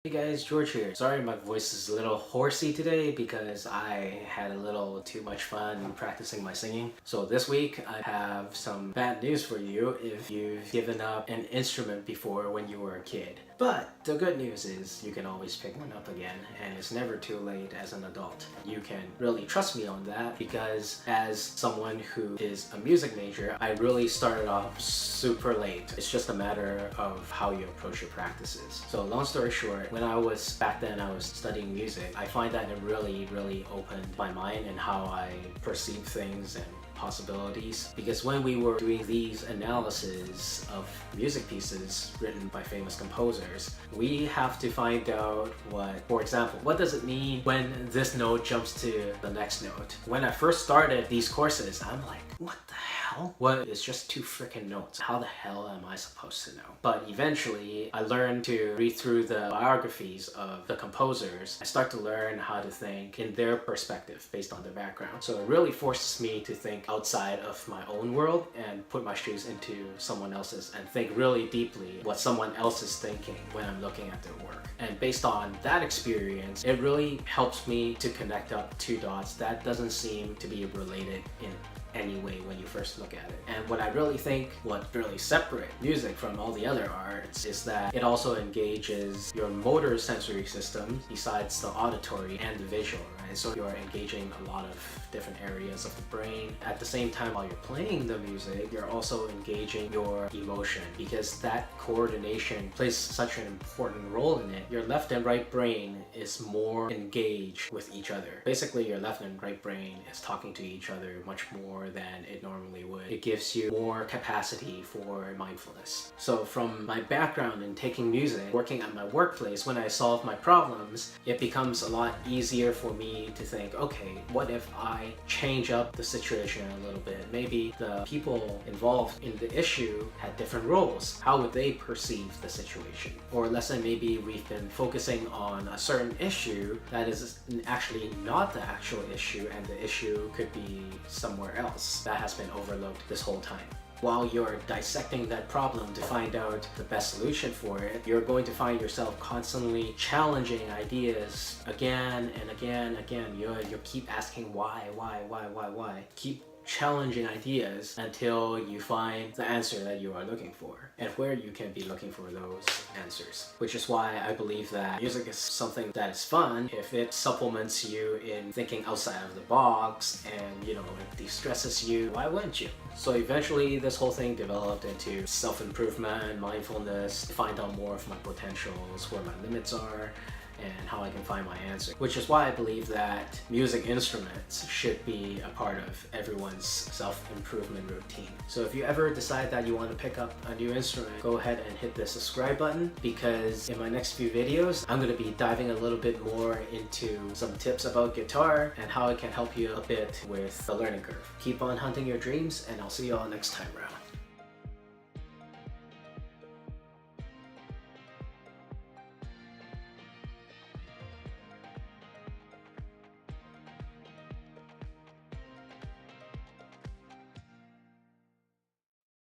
Hey guys, George here. Sorry my voice is a little horsey today because I had a little too much fun practicing my singing. So this week I have some bad news for you if you've given up an instrument before when you were a kid. But the good news is you can always pick one up again, and it's never too late as an adult. You can really trust me on that because as someone who is a music major, I really started off super late. It's just a matter of how you approach your practices. So long story short, when I was studying music, I find that it really opened my mind and how I perceive things and possibilities, because when we were doing these analyses of music pieces written by famous composers, we have to find out for example, what does it mean when this note jumps to the next note? When I first started these courses, I'm like, what the hell? What is just two freaking notes? How the hell am I supposed to know? But eventually I learned to read through the biographies of the composers. I start to learn how to think in their perspective based on their background. So it really forces me to think outside of my own world and put my shoes into someone else's and think really deeply what someone else is thinking when I'm looking at their work. And based on that experience, it really helps me to connect up two dots that doesn't seem to be related in any way when you first look at it. And what I really think what really separates music from all the other arts is that it also engages your motor sensory system besides the auditory and the visual, right? So you're engaging a lot of different areas of the brain. At the same time, while you're playing the music, you're also engaging your emotion, because that coordination plays such an important role in it. Your left and right brain is more engaged with each other. Basically, your left and right brain is talking to each other much more than it normally would. It gives you more capacity for mindfulness. So from my background in taking music, working at my workplace, when I solve my problems, it becomes a lot easier for me to think, okay, what if I change up the situation a little bit? Maybe the people involved in the issue had different roles. How would they perceive the situation? Or let's say maybe we've been focusing on a certain issue that is actually not the actual issue, and the issue could be somewhere else that has been overlooked this whole time. While you're dissecting that problem to find out the best solution for it, you're going to find yourself constantly challenging ideas again and again. You keep asking why? Keep challenging ideas until you find the answer that you are looking for, and where you can be looking for those answers. Which is why I believe that music is something that is fun if it supplements you in thinking outside of the box, and it de-stresses you. Why wouldn't you? So eventually this whole thing developed into self-improvement, mindfulness, to find out more of my potentials, where my limits are, and how I can find my answer. Which is why I believe that music instruments should be a part of everyone's self-improvement routine. So if you ever decide that you want to pick up a new instrument, go ahead and hit the subscribe button, because in my next few videos, I'm going to be diving a little bit more into some tips about guitar and how it can help you a bit with the learning curve. Keep on hunting your dreams, and I'll see you all next time around.